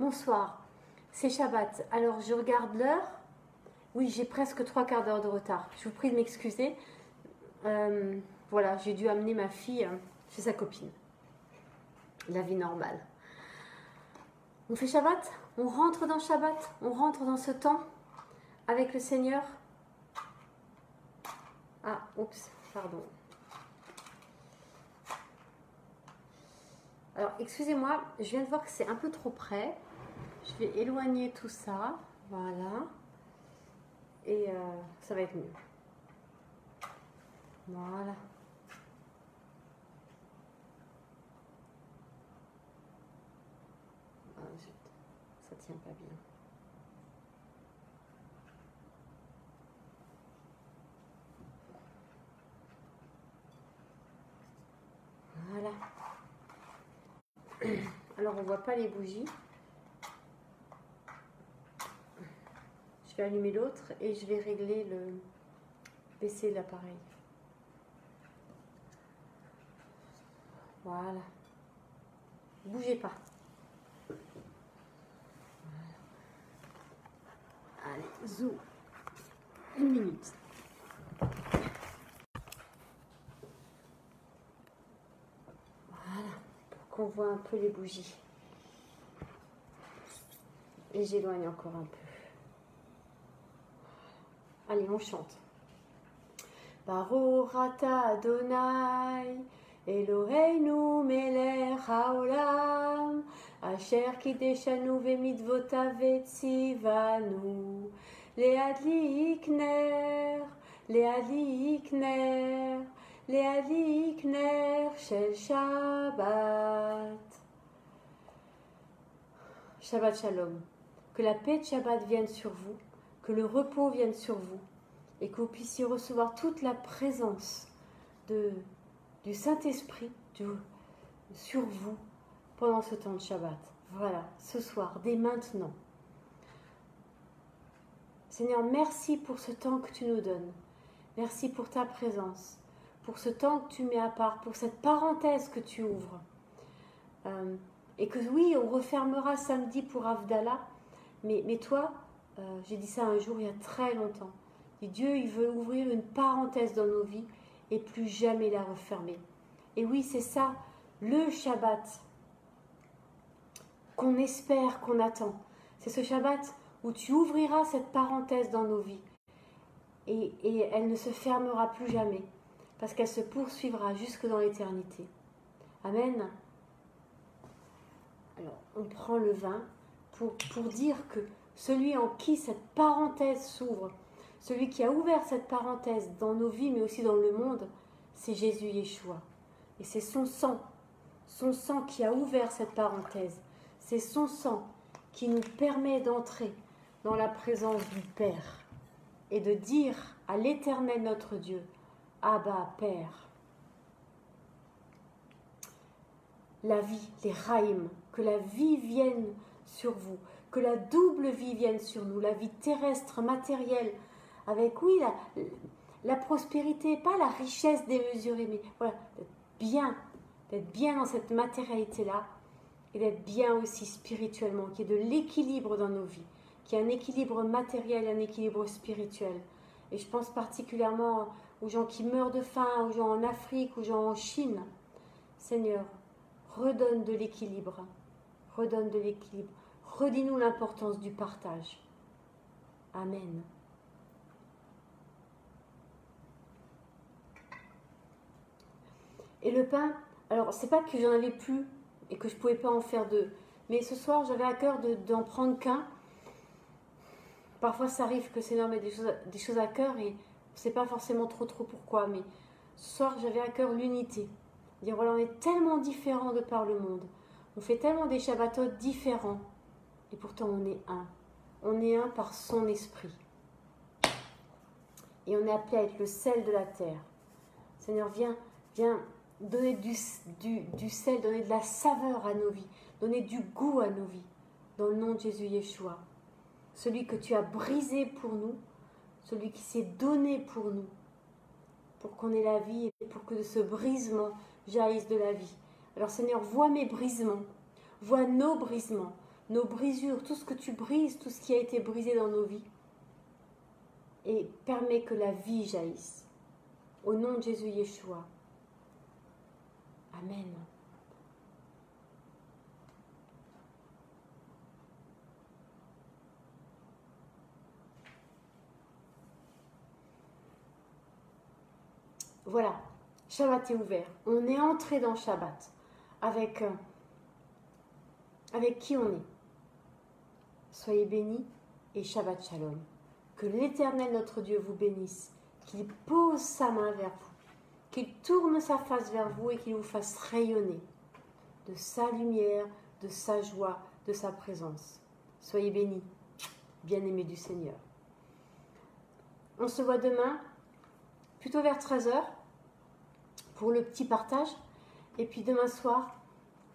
Bonsoir, c'est Shabbat. Alors je regarde l'heure. Oui, j'ai presque 3/4 d'heure de retard. Je vous prie de m'excuser. Voilà, j'ai dû amener ma fille chez sa copine. La vie normale. On fait Shabbat, on rentre dans Shabbat, on rentre dans ce temps avec le Seigneur. Ah, oups, pardon. Alors, excusez-moi, je viens de voir que c'est un peu trop près. Je vais éloigner tout ça. Voilà. Et ça va être mieux. Voilà. Ah, zut, ça tient pas bien. Voilà. Alors, on voit pas les bougies. Je vais allumer l'autre et je vais régler le baisser l'appareil. Voilà. Bougez pas. Voilà. Allez, zou. 1 minute. Voilà. Pour qu'on voit un peu les bougies. Et j'éloigne encore un peu. Allez, on chante. Baruch ata Adonai, Eloheinu melech haolam, asher kideshanu v'mitzvotav v'tzivanu, leadlik ner, leadlik ner, leadlik ner shel Shabbat. Shabbat Shalom. Que la paix de Shabbat vienne sur vous, que le repos vienne sur vous, et que vous puissiez recevoir toute la présence du Saint-Esprit sur vous pendant ce temps de Shabbat. Voilà, ce soir, dès maintenant. Seigneur, merci pour ce temps que tu nous donnes. Merci pour ta présence, pour ce temps que tu mets à part, pour cette parenthèse que tu ouvres. Et que oui, on refermera samedi pour Havdalah, mais toi, j'ai dit ça un jour il y a très longtemps. Et Dieu, il veut ouvrir une parenthèse dans nos vies et plus jamais la refermer. Et oui, c'est ça, le Shabbat qu'on espère, qu'on attend. C'est ce Shabbat où tu ouvriras cette parenthèse dans nos vies. Et elle ne se fermera plus jamais, parce qu'elle se poursuivra jusque dans l'éternité. Amen. Alors, on prend le vin pour dire que celui en qui cette parenthèse s'ouvre, celui qui a ouvert cette parenthèse dans nos vies, mais aussi dans le monde, c'est Jésus Yeshua. Et c'est son sang qui a ouvert cette parenthèse. C'est son sang qui nous permet d'entrer dans la présence du Père et de dire à l'Éternel notre Dieu, Abba, Père. La vie, les raïms, que la vie vienne sur vous, que la double vie vienne sur nous, la vie terrestre, matérielle, avec, oui, la prospérité, pas la richesse démesurée, mais voilà, d'être bien dans cette matérialité-là, et d'être bien aussi spirituellement, qu'il y ait de l'équilibre dans nos vies, qu'il y ait un équilibre matériel et un équilibre spirituel. Et je pense particulièrement aux gens qui meurent de faim, aux gens en Afrique, aux gens en Chine. Seigneur, redonne de l'équilibre, redonne de l'équilibre. Redis-nous l'importance du partage. Amen. Et le pain, alors c'est pas que j'en avais plus et que je pouvais pas en faire deux, mais ce soir j'avais à cœur d'en prendre qu'un. Parfois ça arrive que Seigneur met des choses à cœur et on sait pas forcément trop pourquoi, mais ce soir j'avais à cœur l'unité. Dire voilà, on est tellement différents de par le monde, on fait tellement des Shabbatot différents et pourtant on est un. On est un par son esprit. Et on est appelé à être le sel de la terre. Seigneur, viens donner du sel, donner de la saveur à nos vies, donner du goût à nos vies, dans le nom de Jésus Yeshua. Celui que tu as brisé pour nous, celui qui s'est donné pour nous, pour qu'on ait la vie et pour que de ce brisement jaillisse de la vie. Alors Seigneur, vois mes brisements, vois nos brisements, nos brisures, tout ce que tu brises, tout ce qui a été brisé dans nos vies. Et permets que la vie jaillisse. Au nom de Jésus Yeshua. Amen. Voilà, Shabbat est ouvert. On est entré dans Shabbat. Avec qui on est. Soyez bénis et Shabbat Shalom. Que l'Éternel notre Dieu vous bénisse, qu'il pose sa main vers vous, qu'il tourne sa face vers vous et qu'il vous fasse rayonner de sa lumière, de sa joie, de sa présence. Soyez bénis, bien-aimés du Seigneur. On se voit demain, plutôt vers 13h, pour le petit partage. Et puis demain soir,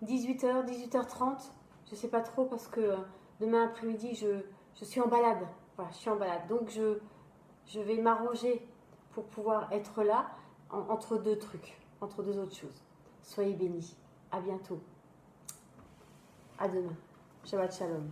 18h, 18h30, je ne sais pas trop parce que demain après-midi, je suis en balade. Voilà, je suis en balade. Donc je vais m'arranger pour pouvoir être là entre deux trucs, entre deux autres choses. Soyez bénis. À bientôt. À demain. Shabbat Shalom.